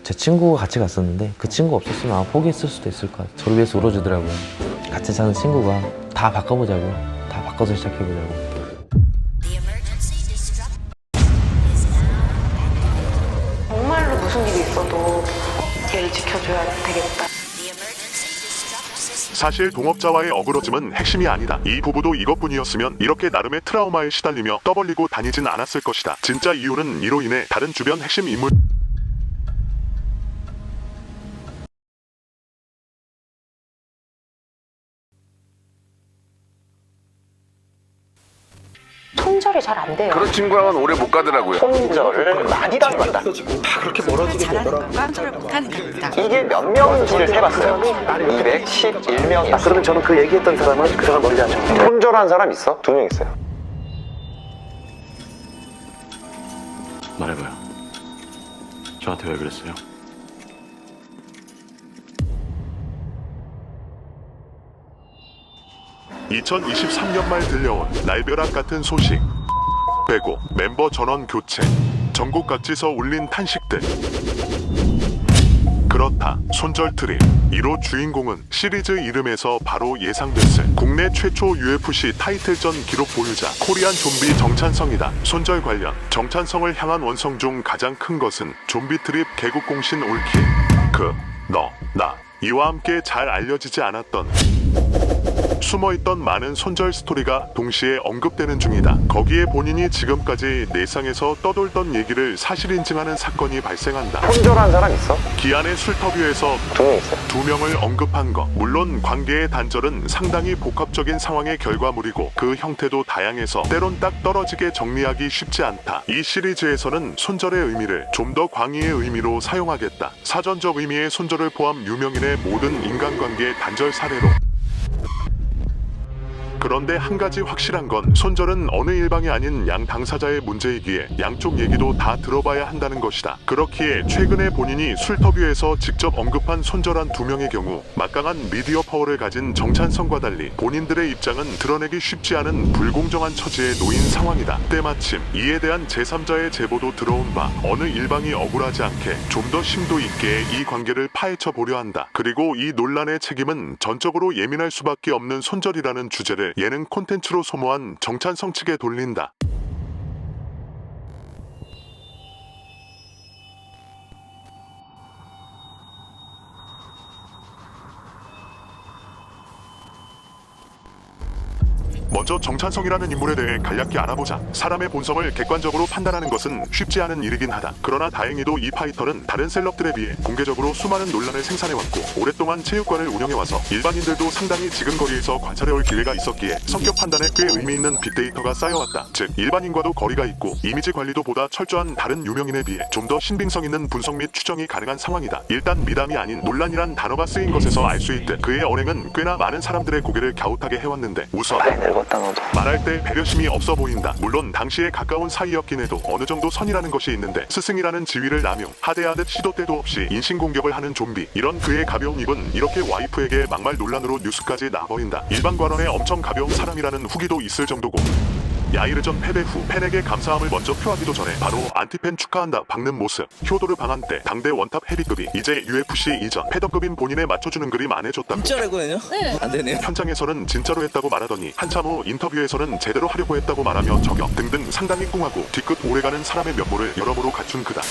제 친구가 같이 갔었는데 그 친구 없었으면 아마 포기했을 수도 있을 것 같아요. 저를 위해서 울어주더라고요. 같이 사는 친구가 다 바꿔보자고, 다 바꿔서 시작해보자고. 정말로 무슨 일이 있어도 얘를 지켜줘야 되겠다. 사실 동업자와의 어그러짐은 핵심이 아니다. 이 부부도 이것뿐이었으면 이렇게 나름의 트라우마에 시달리며 떠벌리고 다니진 않았을 것이다. 진짜 이유는 이로 인해 다른 주변 핵심 인물 손절이 잘 안 돼요. 그런 친구랑은 오래 못 가더라고요. 손절을 많이 당한다. 다 그렇게 멀어지게 되더라고요. 깜짝을 못하는 겁니다. 이게 몇 명인지를 세봤어요. 211명이었어요. 그러면 저는 그 얘기했던 사람은 그 사람 멀지 않죠. 손절한 사람 있어? 2명 있어요. 말해봐요. 저한테 왜 그랬어요? (2023년) 말 들려온 날벼락 같은 소식. 빼고 멤버 전원 교체, 전국 각지서 울린 탄식들. 그렇다. 손절 트립 1호 주인공은 시리즈 이름에서 바로 예상됐을 국내 최초 UFC 타이틀전 기록 보유자 코리안 좀비 정찬성이다. 손절 관련 정찬성을 향한 원성 중 가장 큰 것은 좀비 트립 개국 공신 올킬. 너, 나 이와 함께 잘 알려지지 않았던 숨어있던 많은 손절 스토리가 동시에 언급되는 중이다. 거기에 본인이 지금까지 내상에서 떠돌던 얘기를 사실 인증하는 사건이 발생한다. 손절한 사람 있어? 기안의 술터뷰에서 2명 있어요. 2명을 언급한 것. 물론 관계의 단절은 상당히 복합적인 상황의 결과물이고 그 형태도 다양해서 때론 딱 떨어지게 정리하기 쉽지 않다. 이 시리즈에서는 손절의 의미를 좀 더 광의의 의미로 사용하겠다. 사전적 의미의 손절을 포함 유명인의 모든 인간관계 단절 사례로. 그런데 한 가지 확실한 건 손절은 어느 일방이 아닌 양 당사자의 문제이기에 양쪽 얘기도 다 들어봐야 한다는 것이다. 그렇기에 최근에 본인이 술터뷰에서 직접 언급한 손절한 2명의 경우 막강한 미디어 파워를 가진 정찬성과 달리 본인들의 입장은 드러내기 쉽지 않은 불공정한 처지에 놓인 상황이다. 때마침 이에 대한 제3자의 제보도 들어온 바 어느 일방이 억울하지 않게 좀 더 심도 있게 이 관계를 파헤쳐 보려 한다. 그리고 이 논란의 책임은 전적으로 예민할 수밖에 없는 손절이라는 주제를 예능 콘텐츠로 소모한 정찬성 측에 돌린다. 먼저 정찬성이라는 인물에 대해 간략히 알아보자. 사람의 본성을 객관적으로 판단하는 것은 쉽지 않은 일이긴 하다. 그러나 다행히도 이 파이터는 다른 셀럽들에 비해 공개적으로 수많은 논란을 생산해왔고 오랫동안 체육관을 운영해와서 일반인들도 상당히 지근거리에서 관찰해올 기회가 있었기에 성격 판단에 꽤 의미 있는 빅데이터가 쌓여왔다. 즉 일반인과도 거리가 있고 이미지 관리도 보다 철저한 다른 유명인에 비해 좀 더 신빙성 있는 분석 및 추정이 가능한 상황이다. 일단 미담이 아닌 논란이란 단어가 쓰인 것에서 알 수 있듯 그의 언행은 꽤나 많은 사람들의 고개를 갸웃하게 해왔는데 우선 말할 때 배려심이 없어 보인다. 물론 당시에 가까운 사이였긴 해도 어느 정도 선이라는 것이 있는데 스승이라는 지위를 남용 하대하듯 시도 때도 없이 인신공격을 하는 좀비. 이런 그의 가벼운 입은 이렇게 와이프에게 막말 논란으로 뉴스까지 나버린다. 일반 관원에 엄청 가벼운 사람이라는 후기도 있을 정도고 야이르전 패배 후 팬에게 감사함을 먼저 표하기도 전에 바로 안티팬 축하한다 박는 모습. 효도르 방한 때 당대 원탑 헤비급이 이제 UFC 이전 패더급인 본인에 맞춰주는 그림 안 해줬다고. 진짜라고요? 네. 안 되네요. 현장에서는 진짜로 했다고 말하더니 한참 후 인터뷰에서는 제대로 하려고 했다고 말하며 저격 등등 상당히 꿍하고 뒤끝 오래가는 사람의 면모를 여러모로 갖춘 그다.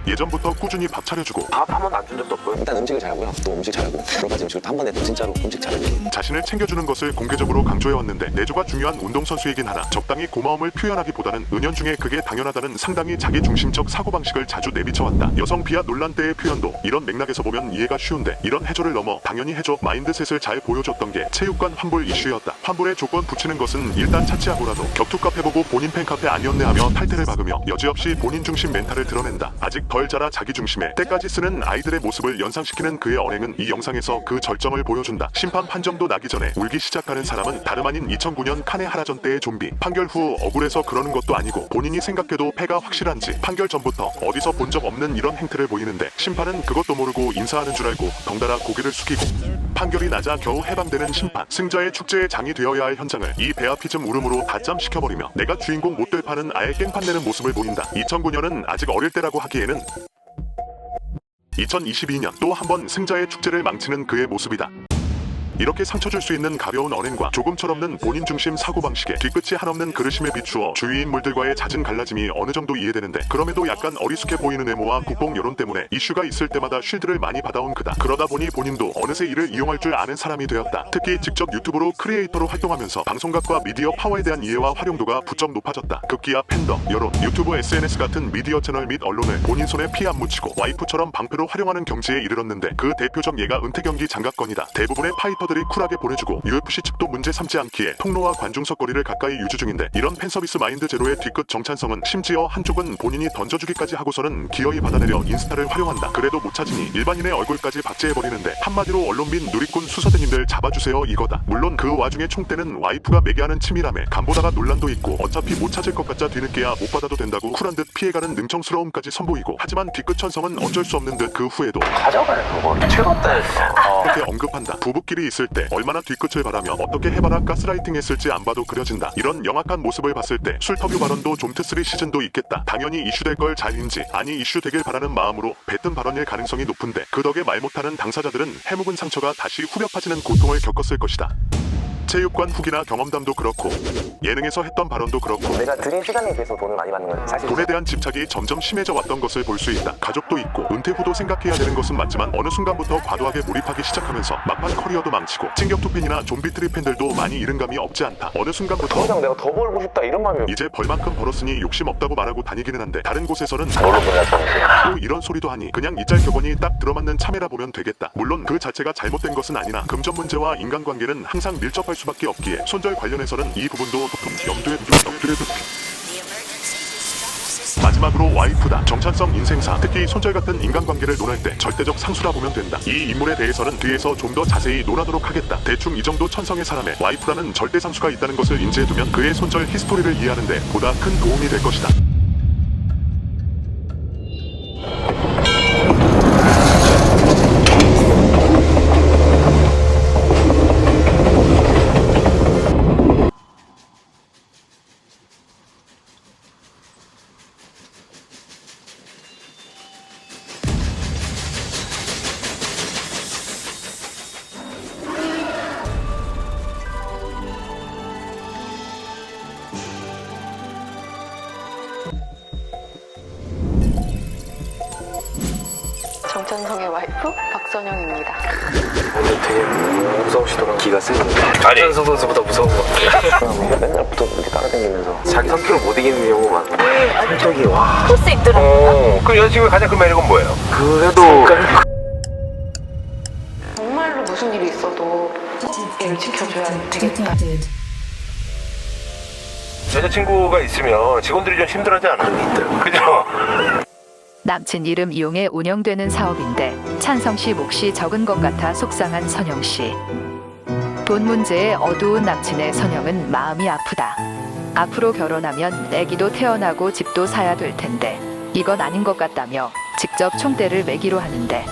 예전부터 꾸준히 밥 차려주고 밥 한 번도 안 준 적도 없고요. 일단 음식을 잘하고요. 또 음식 잘하고 여러 가지 음식을 한 번에 진짜로 음식 잘하고 자신을 챙겨주는 것을 공개적으로 강조해왔는데 내조가 중요한 운동선수이긴 하나 적당히 고마움을 표현하기보다는 은연중에 그게 당연하다는 상당히 자기중심적 사고방식을 자주 내비쳐왔다. 여성 비하 논란 때의 표현도 이런 맥락에서 보면 이해가 쉬운데 이런 해조를 넘어 당연히 해줘 마인드셋을 잘 보여줬던 게 체육관 환불 이슈였다. 환불에 조건 붙이는 것은 일단 차치하고라도 격투값 해보고 본인 팬카페 아니었네 하며 탈퇴를 박으며 여지없이 본인 중심 멘탈을 드러낸다. 아직 덜 자라 자기 중심에 때까지 쓰는 아이들의 모습을 연상시키는 그의 언행은 이 영상에서 그 절정을 보여준다. 심판 판정도 나기 전에 울기 시작하는 사람은 다름 아닌 2009년 칸의 하라전 때의 좀비. 판결 후 억울해서 그러는 것도 아니고 본인이 생각해도 패가 확실한지 판결 전부터 어디서 본 적 없는 이런 행태를 보이는데 심판은 그것도 모르고 인사하는 줄 알고 덩달아 고개를 숙이고 판결이 나자 겨우 해방되는 심판. 승자의 축제의 장이 되어야 할 현장을 이 배아피즘 울음으로 다짬시켜버리며 내가 주인공 못 될 판은 아예 깽판 내는 모습을 보인다. 2009년은 아직 어릴 때라고 하기에는 2022년 또 한 번 승자의 축제를 망치는 그의 모습이다. 이렇게 상처 줄 수 있는 가벼운 언행과 조금 철없는 본인 중심 사고방식에 뒤끝이 한없는 그르심에 비추어 주위 인물들과의 잦은 갈라짐이 어느 정도 이해되는데 그럼에도 약간 어리숙해 보이는 외모와 국뽕 여론 때문에 이슈가 있을 때마다 쉴드를 많이 받아온 그다. 그러다 보니 본인도 어느새 이를 이용할 줄 아는 사람이 되었다. 특히 직접 유튜브로 크리에이터로 활동하면서 방송각과 미디어 파워에 대한 이해와 활용도가 부쩍 높아졌다. 급기야 팬덤, 여론, 유튜브, SNS 같은 미디어 채널 및 언론을 본인 손에 피 안 묻히고 와이프처럼 방패로 활용하는 경지에 이르렀는데 그 대표적 예가 은퇴 경기 장갑건이다. 대부분의 파이터들이 쿨하게 보내주고 UFC 측도 문제 삼지 않기에 통로와 관중석 거리를 가까이 유지 중인데 이런 팬서비스 마인드 제로의 뒤끝 정찬성은 심지어 한쪽은 본인이 던져주기까지 하고서는 기어이 받아내려 인스타를 활용한다. 그래도 못 찾으니 일반인의 얼굴까지 박제해버리는데 한마디로 언론 및 누리꾼 수사대님들 잡아주세요 이거다. 물론 그 와중에 총대는 와이프가 매개하는 치밀함에 간보다가 논란도 있고 어차피 못 찾을 것 같자 뒤늦게야 못 받아도 된다고 쿨한 듯 피해가는 능청스러움까지 선보이고 하지만 뒤끝 천성은 어쩔 수 없는 듯 그 후에도 가져가래 그거 최고다. 이렇게 언급한다. 부부끼리 있을 때 얼마나 뒤끝을 바라며 어떻게 해봐라 가스라이팅 했을지 안 봐도 그려진다. 이런 영악한 모습을 봤을 때 술터뷰 발언도 좀트3 시즌도 있겠다. 당연히 이슈될 걸 잘인지 아니 이슈되길 바라는 마음으로 뱉은 발언일 가능성이 높은데 그 덕에 말 못하는 당사자들은 해묵은 상처가 다시 후벼 파지는 고통을 겪었을 것이다. 체육관 후기나 경험담도 그렇고 예능에서 했던 발언도 그렇고 내가 드린 시간에 비해서 돈을 많이 받는 건 사실 돈에 대한 집착이 점점 심해져 왔던 것을 볼 수 있다. 가족도 있고 은퇴 후도 생각해야 되는 것은 맞지만 어느 순간부터 과도하게 몰입하기 시작하면서 막판 커리어도 망치고 찡격투 팬이나 좀비 트리 팬들도 많이 잃은 감이 없지 않다. 어느 순간부터 당장 내가 더 벌고 싶다 이런 마음이 이제 벌만큼 벌었으니 욕심 없다고 말하고 다니기는 한데 다른 곳에서는 뭘로 보내야 또 이런 소리도 하니 그냥 이 짤 격언이 딱 들어맞는 참외라 보면 되겠다. 물론 그 자체가 잘못된 것은 아니나 금전 문제와 인간관계는 항상 밀접할 수밖에 없기에 손절 관련해서는 이 부분도 염두에 두고 마지막으로 와이프다. 정찬성 인생사 특히 손절 같은 인간관계를 논할 때 절대적 상수라 보면 된다. 이 인물에 대해서는 뒤에서 좀 더 자세히 논하도록 하겠다. 대충 이 정도 천성의 사람의 와이프라는 절대 상수가 있다는 것을 인지해두면 그의 손절 히스토리를 이해하는 데 보다 큰 도움이 될 것이다. 정찬성의 와이프 박선영입니다. 오늘 되게 무서우시더라고요. 기가 세는데. 정찬성 선수보다 무서운 것 같아요. 맨날부터 이렇게 따라다니면서 자기 성격을 못 이기는 경우가 많고 성격이 와. 풀 수 있더라고요. 그 여자친구의 가장 큰 매력은 뭐예요? 그래도 정말로 무슨 일이 있어도 얘를 지켜줘야 되겠다. 여자친구가 있으면 직원들이 좀 힘들어하지 않아요? 그죠? 남친 이름 이용해 운영되는 사업인데 찬성 씨 몫이 적은 것 같아 속상한 선영 씨. 돈 문제에 어두운 남친의 선영은 마음이 아프다. 앞으로 결혼하면 아기도 태어나고 집도 사야 될 텐데 이건 아닌 것 같다며 직접 총대를 매기로 하는데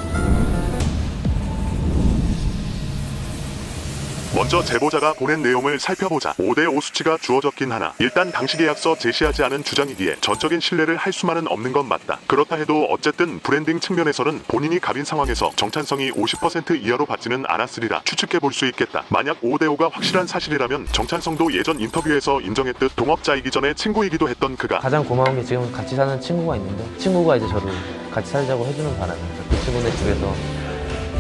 먼저 제보자가 보낸 내용을 살펴보자. 5대5 수치가 주어졌긴 하나 일단 당시 계약서 제시하지 않은 주장이기에 전적인 신뢰를 할 수만은 없는 건 맞다. 그렇다 해도 어쨌든 브랜딩 측면에서는 본인이 갑인 상황에서 정찬성이 50% 이하로 받지는 않았으리라 추측해 볼 수 있겠다. 만약 5대5가 확실한 사실이라면 정찬성도 예전 인터뷰에서 인정했듯 동업자이기 전에 친구이기도 했던 그가 가장 고마운 게 지금 같이 사는 친구가 있는데 친구가 이제 저를 같이 살자고 해주는 바람에 그 친구네 집에서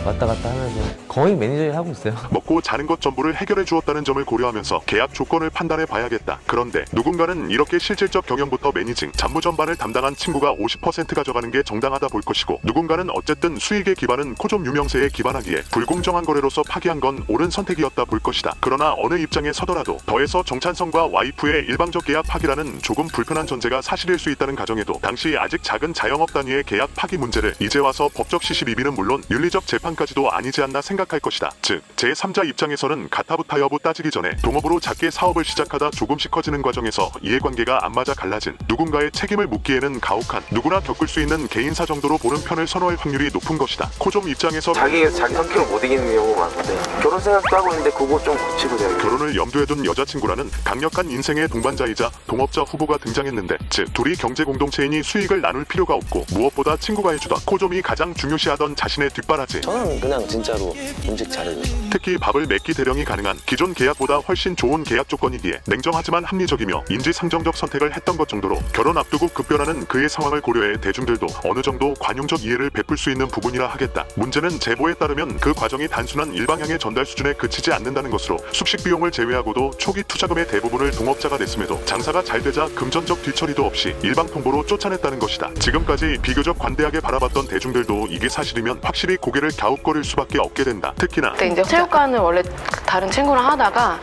왔다 갔다 하면서 거의 매니저 일 하고 있어요. 먹고 자는 것 전부를 해결해 주었다는 점을 고려하면서 계약 조건을 판단해 봐야겠다. 그런데 누군가는 이렇게 실질적 경영부터 매니징, 잡무 전반을 담당한 친구가 50% 가져가는 게 정당하다 볼 것이고, 누군가는 어쨌든 수익의 기반은 코좀 유명세에 기반하기에 불공정한 거래로서 파기한 건 옳은 선택이었다 볼 것이다. 그러나 어느 입장에 서더라도 더해서 정찬성과 와이프의 일방적 계약 파기라는 조금 불편한 전제가 사실일 수 있다는 가정에도 당시 아직 작은 자영업 단위의 계약 파기 문제를 이제 와서 법적 시시비비는 물론 윤리적 재판까지도 아니지 않나 생각할 것이다. 즉 제3자 입장에서는 가타부타 여부 따지기 전에 동업으로 작게 사업을 시작하다 조금씩 커지는 과정에서 이해관계가 안 맞아 갈라진 누군가의 책임을 묻기에는 가혹한, 누구나 겪을 수 있는 개인사 정도로 보는 편을 선호할 확률이 높은 것이다. 코좀 입장에서 자기 성격을 못 이기는 경우가 많은데 결혼 생각도 하고 있는데 그거 좀 고치고 돼요. 결혼을 염두에 둔 여자친구라는 강력한 인생의 동반자이자 동업자 후보가 등장했는데, 즉 둘이 경제 공동체이니 수익을 나눌 필요가 없고 무엇보다 친구가 해주던 코좀이 가장 중요시하던 자신의 뒷바라지, 저는 그냥 진짜로 음식 잘해줘서. 특히 밥을 매끼 대령이 가능한 기존 계약보다 훨씬 좋은 계약 조건이기에 냉정하지만 합리적이며 인지상정적 선택을 했던 것 정도로 결혼 앞두고 급변하는 그의 상황을 고려해 대중들도 어느 정도 관용적 이해를 베풀 수 있는 부분이라 하겠다. 문제는 제보에 따르면 그 과정이 단순한 일방향의 전달 수준에 그치지 않는다는 것으로, 숙식 비용을 제외하고도 초기 투자금의 대부분을 동업자가 냈음에도 장사가 잘 되자 금전적 뒤처리도 없이 일방 통보로 쫓아냈다는 것이다. 지금까지 비교적 관대하게 바라봤던 대중들도 이게 사실이면 확실히 고개를 갸웃거릴 수밖에 없게 된다. 특히나 근데 이제 체육관을 원래 다른 친구랑 하다가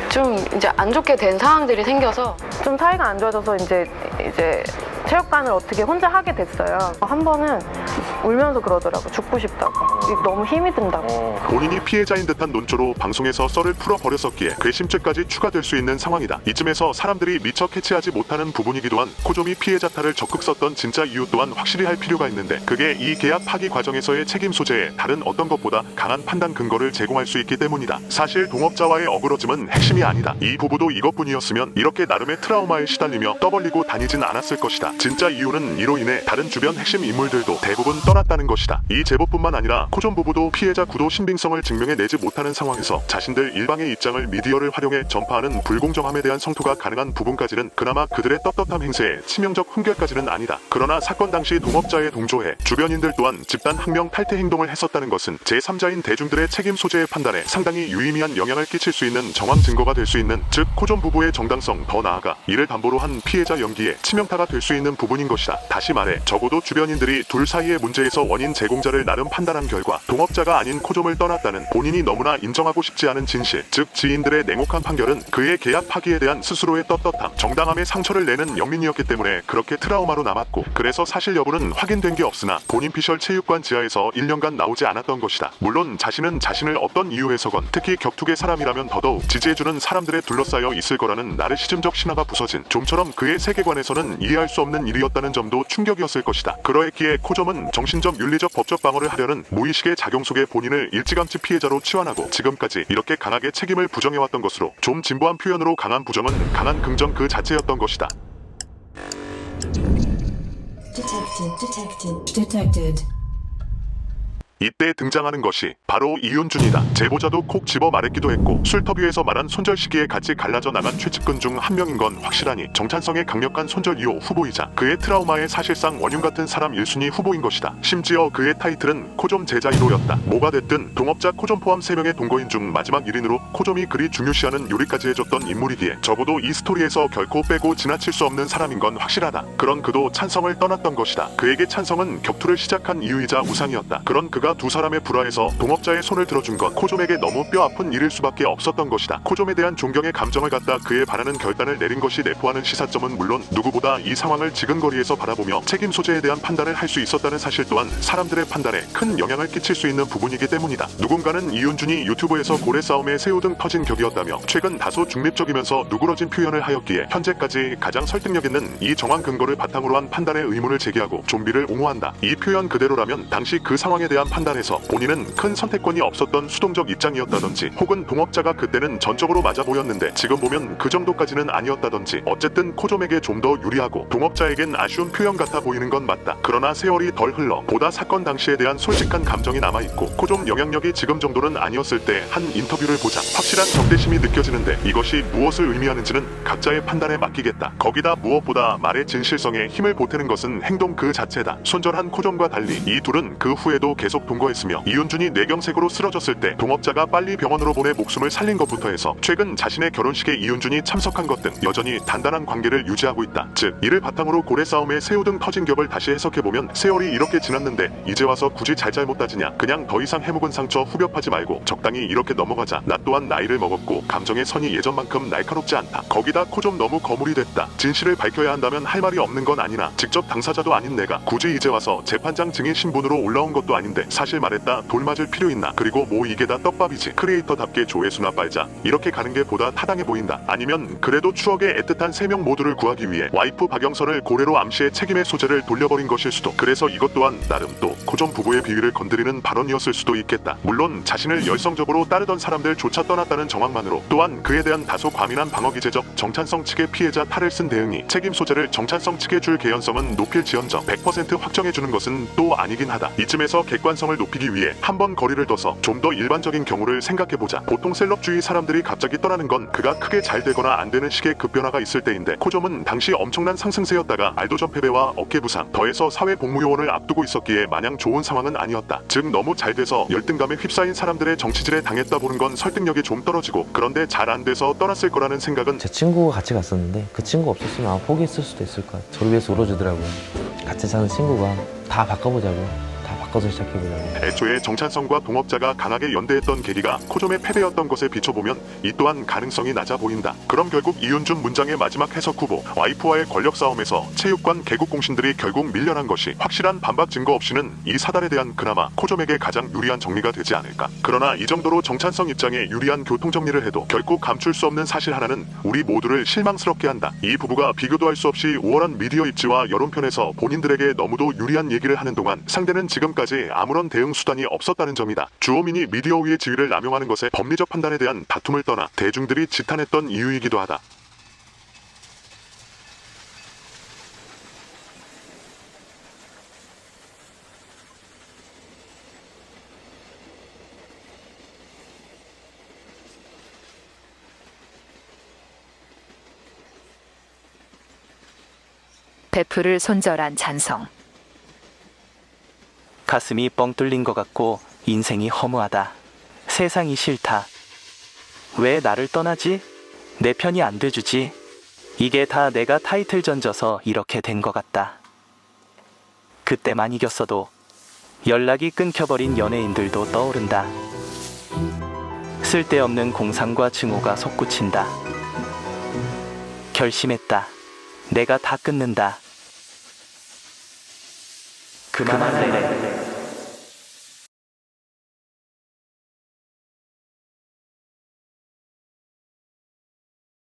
좀 이제 안 좋게 된 상황들이 생겨서 좀 사이가 안 좋아져서 이제 체육관을 어떻게 혼자 하게 됐어요. 한 번은 울면서 그러더라고. 죽고 싶다고. 너무 힘이 든다고. 본인이 피해자인 듯한 논조로 방송에서 썰을 풀어버렸었기에 괘씸죄까지 추가될 수 있는 상황이다. 이쯤에서 사람들이 미처 캐치하지 못하는 부분이기도 한 코좀이 피해자 탈을 적극 썼던 진짜 이유 또한 확실히 할 필요가 있는데, 그게 이 계약 파기 과정에서의 책임 소재에 다른 어떤 것보다 강한 판단 근거를 제공할 수 있기 때문이다. 사실 동업자와의 어그러짐은 핵심이 아니다. 이 부부도 이것뿐이었으면 이렇게 나름의 트라우마에 시달리며 떠벌리고 다니진 않았을 것이다. 진짜 이유는 이로 인해 다른 주변 핵심 인물들도 대부분 떠났다는 것이다. 이 제보뿐만 아니라 코좀 부부도 피해자 구도 신빙성을 증명해내지 못하는 상황에서 자신들 일방의 입장을 미디어를 활용해 전파하는 불공정함에 대한 성토가 가능한 부분까지는 그나마 그들의 떳떳함 행세에 치명적 흠결까지는 아니다. 그러나 사건 당시 동업자에 동조해 주변인들 또한 집단 항명 탈퇴 행동을 했었다는 것은 제3자인 대중들의 책임 소재의 판단에 상당히 유의미한 영향을 끼칠 수 있는 정황 증거가 될 수 있는, 즉 코좀 부부의 정당성, 더 나아가 이를 담보로 한 피해자 연기에 치명타가 될 수 있는 부분인 것이다. 다시 말해 적어도 주변인들이 둘 사이의 문제에서 원인 제공자를 나름 판단한 결과 동업자가 아닌 코좀을 떠났다는 본인이 너무나 인정하고 싶지 않은 진실, 즉 지인들의 냉혹한 판결은 그의 계약 파기에 대한 스스로의 떳떳함, 정당함에 상처를 내는 영민이었기 때문에 그렇게 트라우마로 남았고, 그래서 사실 여부는 확인된 게 없으나 본인 피셜 체육관 지하에서 1년간 나오지 않았던 것이다. 물론 자신은 자신을 어떤 이유에서건, 특히 격투계 사람이라면 더더욱 지지해주는 사람들에 둘러싸여 있을 거라는 나르시즘적 신화가 부서진 좀처럼 그의 세계관에서는 이해할 수 없는 일이었다는 점도 충격이었을 것이다. 그러했기에 코좀은 정신적 윤리적 법적 방어를 하려는 무의식의 작용 속에 본인을 일찌감치 피해자로 치환하고 지금까지 이렇게 강하게 책임을 부정해왔던 것으로, 좀 진보한 표현으로 강한 부정은 강한 긍정 그 자체였던 것이다. Detected. 이때 등장하는 것이 바로 이윤준이다. 제보자도 콕 집어 말했기도 했고 술터뷰에서 말한 손절 시기에 같이 갈라져 나간 최측근 중 한 명인 건 확실하니 정찬성의 강력한 손절 2호 후보이자 그의 트라우마의 사실상 원흉 같은 사람 1순위 후보인 것이다. 심지어 그의 타이틀은 코좀 제자 1호였다. 뭐가 됐든 동업자 코좀 포함 3명의 동거인 중 마지막 1인으로 코좀이 그리 중요시하는 요리까지 해줬던 인물이기에 적어도 이 스토리에서 결코 빼고 지나칠 수 없는 사람인 건 확실하다. 그런 그도 찬성을 떠났던 것이다. 그에게 찬성은 격투를 시작한 이유이자 우상이었다. 그런 그가 두 사람의 불화에서 동업자의 손을 들어준 건 코좀에게 너무 뼈아픈 일일 수밖에 없었던 것이다. 코좀에 대한 존경의 감정을 갖다 그에 반하는 결단을 내린 것이 내포하는 시사점은 물론 누구보다 이 상황을 지근거리에서 바라보며 책임 소재에 대한 판단을 할 수 있었다는 사실 또한 사람들의 판단에 큰 영향을 끼칠 수 있는 부분이기 때문이다. 누군가는 이윤준이 유튜브에서 고래 싸움에 새우등 터진 격이었다며 최근 다소 중립적이면서 누그러진 표현을 하였기에 현재까지 가장 설득력 있는 이 정황 근거를 바탕으로 한 판단의 의문을 제기하고 좀비를 옹호한다. 이 표현 그대로라면 당시 그 상황에 대한 판단에서 본인은 큰 선택권이 없었던 수동적 입장이었다든지, 혹은 동업자가 그때는 전적으로 맞아 보였는데 지금 보면 그 정도까지는 아니었다든지, 어쨌든 코좀에게 좀 더 유리하고 동업자에겐 아쉬운 표현 같아 보이는 건 맞다. 그러나 세월이 덜 흘러 보다 사건 당시에 대한 솔직한 감정이 남아있고 코좀 영향력이 지금 정도는 아니었을 때 한 인터뷰를 보자 확실한 적대심이 느껴지는데, 이것이 무엇을 의미하는지는 각자의 판단에 맡기겠다. 거기다 무엇보다 말의 진실성에 힘을 보태는 것은 행동 그 자체다. 손절한 코좀과 달리 이 둘은 그 후에도 계속 동거했으며 이윤준이 뇌경색으로 쓰러졌을 때 동업자가 빨리 병원으로 보내 목숨을 살린 것부터 해서 최근 자신의 결혼식에 이윤준이 참석한 것 등 여전히 단단한 관계를 유지하고 있다. 즉 이를 바탕으로 고래 싸움에 새우등 터진 격을 다시 해석해보면 세월이 이렇게 지났는데 이제 와서 굳이 잘못 따지냐, 그냥 더 이상 해묵은 상처 후벼파지 말고 적당히 이렇게 넘어가자. 나 또한 나이를 먹었고 감정의 선이 예전만큼 날카롭지 않다. 거기다 코 좀 너무 거물이 됐다. 진실을 밝혀야 한다면 할 말이 없는 건 아니나 직접 당사자도 아닌 내가 굳이 이제 와서 재판장 증인 신분으로 올라온 것도 아닌데 사실 말했다 돌 맞을 필요 있나. 그리고 뭐 이게 다 떡밥이지. 크리에이터답게 조회수나 빨자 이렇게 가는 게 보다 타당해 보인다. 아니면 그래도 추억의 애틋한 3명 모두를 구하기 위해 와이프 박영선을 고래로 암시해 책임의 소재를 돌려버린 것일 수도. 그래서 이것 또한 나름 또 코좀 부부의 비위를 건드리는 발언이었을 수도 있겠다. 물론 자신을 열성적으로 따르던 사람들조차 떠났다는 정황만으로 또한 그에 대한 다소 과민한 방어 기제적 정찬성 측의 피해자 탈을 쓴 대응이 책임 소재를 정찬성 측에 줄 개연성은 높일지언정 100% 확정해주는 것은 또 아니긴 하다. 이쯤에서 객관성을 높이기 위해 한번 거리를 둬서 좀 더 일반적인 경우를 생각해보자. 보통 셀럽주의 사람들이 갑자기 떠나는 건 그가 크게 잘 되거나 안 되는 식의 급변화가 있을 때인데 코점은 당시 엄청난 상승세였다가 알도전 패배와 어깨 부상 더해서 사회 복무요원을 앞두고 있었기에 마냥 좋은 상황은 아니었다. 즉 너무 잘 돼서 열등감에 휩싸인 사람들의 정치질에 당했다 보는 건 설득력이 좀 떨어지고, 그런데 잘 안 돼서 떠났을 거라는 생각은 제 친구가 같이 갔었는데 그 친구 없었으면 아마 포기했을 수도 있을 것 같아요. 저를 위해서 울어주더라고요. 같이 사는 친구가 다 바꿔보자고, 다 바꿔서 시작해보자고. 애초에 정찬성과 동업자가 강하게 연대했던 계기가 코점의 패배였던 것에 비춰보면 이 또한 가능성이 낮아 보인다. 그럼 결국 이윤준 문장의 마지막 해석 후보 와이프와의 권력 싸움에서 체육관 개국 공신들이 결국 밀려난 것이 확실한 반박 증거 없이는 이 사달에 대한 그나마 코점에게 가장 유리한 정리가 되지 않을까. 그러나 이 정도로 정찬성 입장에 유리한 교통 정리를 해도 결국 감출 수 없는 사실 하나는 우리 모두를 실망스럽게 한다. 이 부부가 비교도 할 수 없이 우월한 미디어 입지와 여론편에서 본인들에게 너무도 유리한 얘기를 하는 동안 상대는 지금까지 아무런 대응 수단이 없었다는 점이다. 주호민이 미디어위의 지위를 남용하는 것에 법리적 판단에 대한 다툼을 떠나 대중들이 지탄했던 이유이기도 하다. 베프를 손절한 찬성. 가슴이 뻥 뚫린 것 같고 인생이 허무하다. 세상이 싫다. 왜 나를 떠나지? 내 편이 안 돼주지? 이게 다 내가 타이틀 던져서 이렇게 된 것 같다. 그때만 이겼어도. 연락이 끊겨버린 연예인들도 떠오른다. 쓸데없는 공상과 증오가 솟구친다. 결심했다. 내가 다 끊는다. 그만할래.